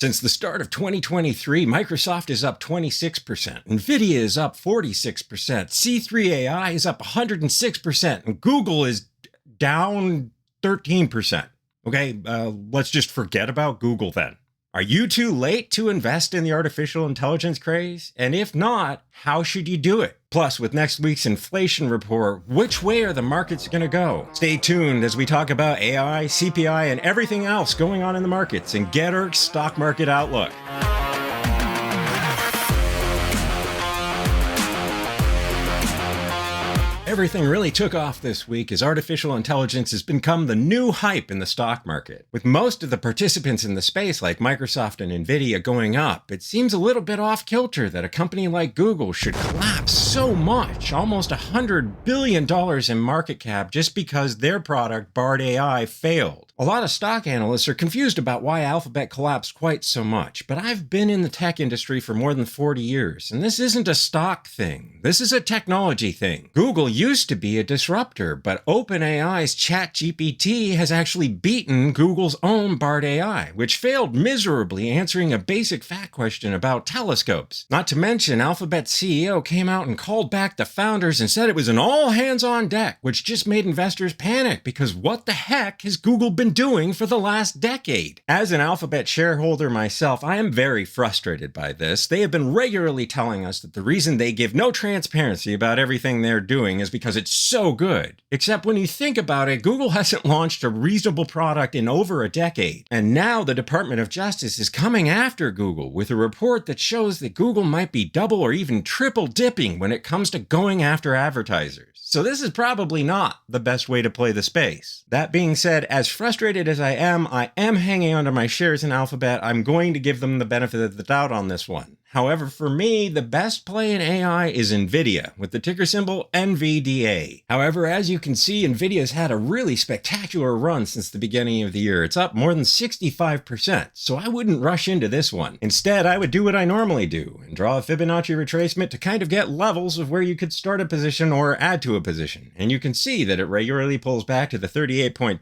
Since the start of 2023, Microsoft is up 26%, Nvidia is up 46%, C3AI is up 106%, and Google is down 13%. Okay, let's just forget about Google then. Are you too late to invest in the artificial intelligence craze? And if not, how should you do it? Plus, with next week's inflation report, which way are the markets going to go? Stay tuned as we talk about AI, CPI, and everything else going on in the markets and GETR's stock market outlook. Everything really took off this week as artificial intelligence has become the new hype in the stock market. With most of the participants in the space like Microsoft and Nvidia going up, it seems a little bit off kilter that a company like Google should collapse so much, almost $100 billion in market cap, just because their product, Bard AI, failed. A lot of stock analysts are confused about why Alphabet collapsed quite so much, but I've been in the tech industry for more than 40 years, and this isn't a stock thing. This is a technology thing. Google used to be a disruptor, but OpenAI's ChatGPT has actually beaten Google's own Bard AI, which failed miserably answering a basic fact question about telescopes. Not to mention, Alphabet's CEO came out and called back the founders and said it was an all hands on deck, which just made investors panic because what the heck has Google been doing for the last decade? As an Alphabet shareholder myself, I am very frustrated by this. They have been regularly telling us that the reason they give no transparency about everything they're doing is because it's so good. Except when you think about it, Google hasn't launched a reasonable product in over a decade. And now the Department of Justice is coming after Google with a report that shows that Google might be double or even triple dipping when it comes to going after advertisers. So this is probably not the best way to play the space. That being said, as frustrated as I am hanging onto my shares in Alphabet. I'm going to give them the benefit of the doubt on this one. However, for me, the best play in AI is Nvidia, with the ticker symbol NVDA. However, as you can see, Nvidia's had a really spectacular run since the beginning of the year. It's up more than 65%, so I wouldn't rush into this one. Instead, I would do what I normally do, and draw a Fibonacci retracement to kind of get levels of where you could start a position or add to a position. And you can see that it regularly pulls back to the 38.2%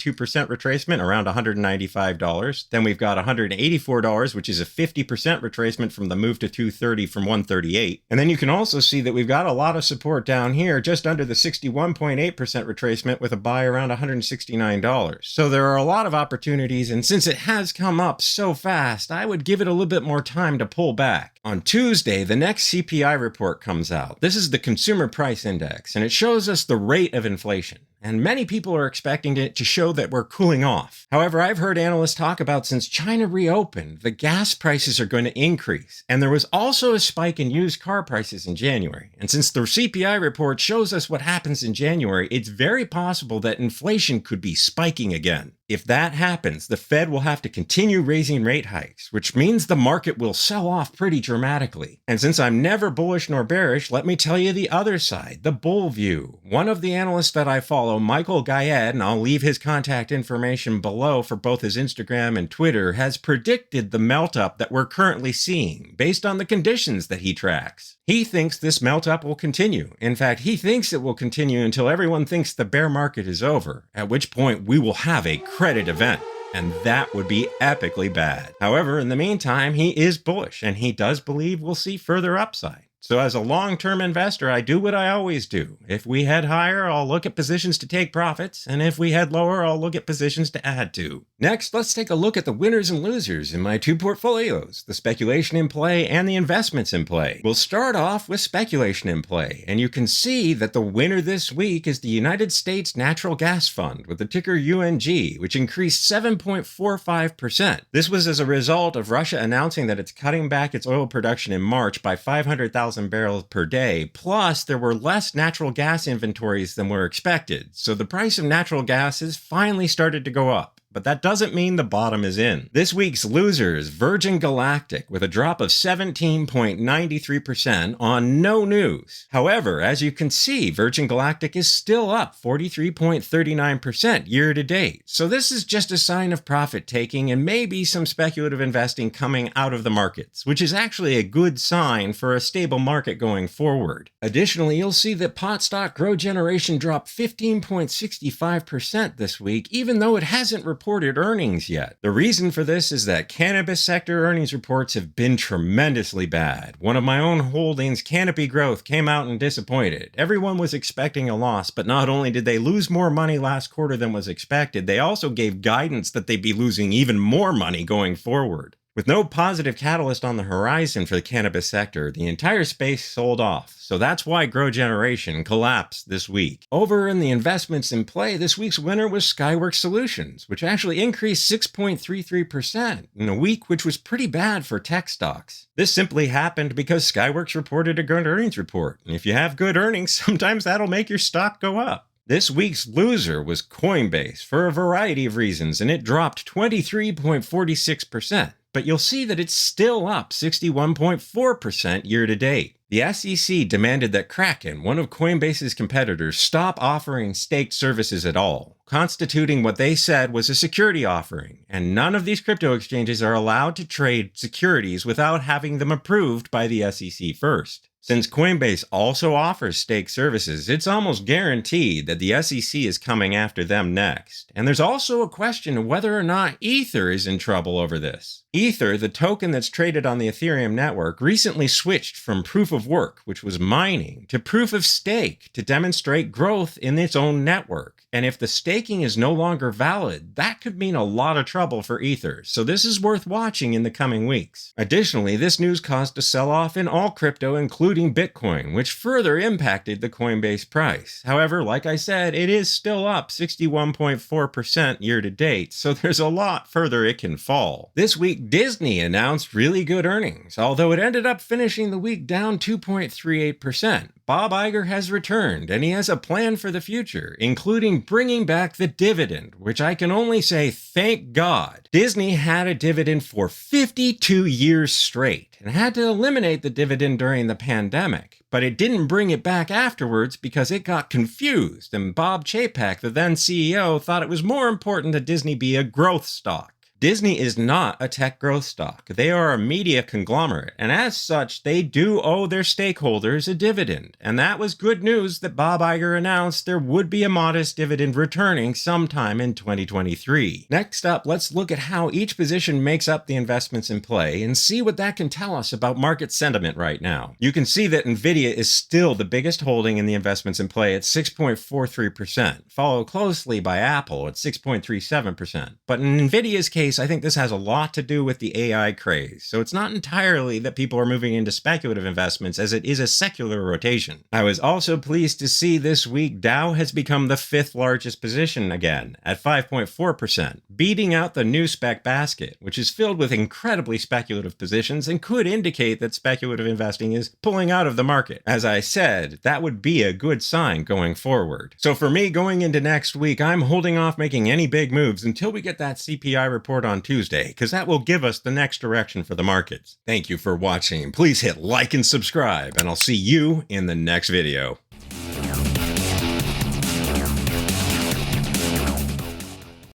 retracement around $195. Then we've got $184, which is a 50% retracement from the move to 230 from 138. And then you can also see that we've got a lot of support down here, just under the 61.8% retracement with a buy around $169. So there are a lot of opportunities, and since it has come up so fast, I would give it a little bit more time to pull back. On Tuesday, the next CPI report comes out. This is the Consumer Price Index, and it shows us the rate of inflation. And many people are expecting it to show that we're cooling off. However, I've heard analysts talk about since China reopened, the gas prices are going to increase. And there was also a spike in used car prices in January. And since the CPI report shows us what happens in January, it's very possible that inflation could be spiking again. If that happens, the Fed will have to continue raising rate hikes, which means the market will sell off pretty dramatically. And since I'm never bullish nor bearish, let me tell you the other side, the bull view. One of the analysts that I follow, Michael Gayed, and I'll leave his contact information below for both his Instagram and Twitter, has predicted the melt-up that we're currently seeing based on the conditions that he tracks. He thinks this melt-up will continue. In fact, he thinks it will continue until everyone thinks the bear market is over, at which point we will have a credit event. And that would be epically bad. However, in the meantime, he is bullish, and he does believe we'll see further upside. So as a long-term investor, I do what I always do. If we head higher, I'll look at positions to take profits, and if we head lower, I'll look at positions to add to. Next, let's take a look at the winners and losers in my two portfolios, the speculation in play and the investments in play. We'll start off with speculation in play, and you can see that the winner this week is the United States Natural Gas Fund with the ticker UNG, which increased 7.45%. This was as a result of Russia announcing that it's cutting back its oil production in March by 500,000 barrels per day, plus there were less natural gas inventories than were expected, so the price of natural gas has finally started to go up. But that doesn't mean the bottom is in. This week's loser is Virgin Galactic with a drop of 17.93% on no news. However, as you can see, Virgin Galactic is still up 43.39% year to date. So this is just a sign of profit taking and maybe some speculative investing coming out of the markets, which is actually a good sign for a stable market going forward. Additionally, you'll see that pot stock GRWG dropped 15.65% this week, even though it hasn't reported reported earnings yet. The reason for this is that cannabis sector earnings reports have been tremendously bad. One of my own holdings, Canopy Growth, came out and disappointed. Everyone was expecting a loss, but not only did they lose more money last quarter than was expected, they also gave guidance that they'd be losing even more money going forward. With no positive catalyst on the horizon for the cannabis sector, the entire space sold off, so that's why GrowGeneration collapsed this week. Over in the investments in play, this week's winner was Skyworks Solutions, which actually increased 6.33% in a week which was pretty bad for tech stocks. This simply happened because Skyworks reported a good earnings report, and if you have good earnings, sometimes that'll make your stock go up. This week's loser was Coinbase for a variety of reasons, and it dropped 23.46%. But you'll see that it's still up 61.4% year to date. The SEC demanded that Kraken, one of Coinbase's competitors, stop offering staked services at all, constituting what they said was a security offering, and none of these crypto exchanges are allowed to trade securities without having them approved by the SEC first. Since Coinbase also offers stake services, it's almost guaranteed that the SEC is coming after them next. And there's also a question of whether or not Ether is in trouble over this. Ether, the token that's traded on the Ethereum network, recently switched from proof of work, which was mining, to proof of stake to demonstrate growth in its own network. And if the staking is no longer valid, that could mean a lot of trouble for Ether, so this is worth watching in the coming weeks. Additionally, this news caused a sell-off in all crypto, including Bitcoin, which further impacted the Coinbase price. However, like I said, it is still up 61.4% year to date, so there's a lot further it can fall. This week, Disney announced really good earnings, although it ended up finishing the week down 2.38%. Bob Iger has returned, and he has a plan for the future, including bringing back the dividend, which I can only say thank God. Disney had a dividend for 52 years straight, and had to eliminate the dividend during the pandemic, but it didn't bring it back afterwards because it got confused, and Bob Chapek, the then CEO, thought it was more important that Disney be a growth stock. Disney is not a tech growth stock. They are a media conglomerate, and as such, they do owe their stakeholders a dividend. And that was good news that Bob Iger announced there would be a modest dividend returning sometime in 2023. Next up, let's look at how each position makes up the investments in play and see what that can tell us about market sentiment right now. You can see that Nvidia is still the biggest holding in the investments in play at 6.43%, followed closely by Apple at 6.37%. But in Nvidia's case, I think this has a lot to do with the AI craze, so it's not entirely that people are moving into speculative investments as it is a secular rotation. I was also pleased to see this week Dow has become the 5th largest position again, at 5.4%, beating out the new spec basket, which is filled with incredibly speculative positions and could indicate that speculative investing is pulling out of the market. As I said, that would be a good sign going forward. So for me, going into next week, I'm holding off making any big moves until we get that CPI report on Tuesday, because that will give us the next direction for the markets. Thank you for watching. Please hit like and subscribe, and I'll see you in the next video.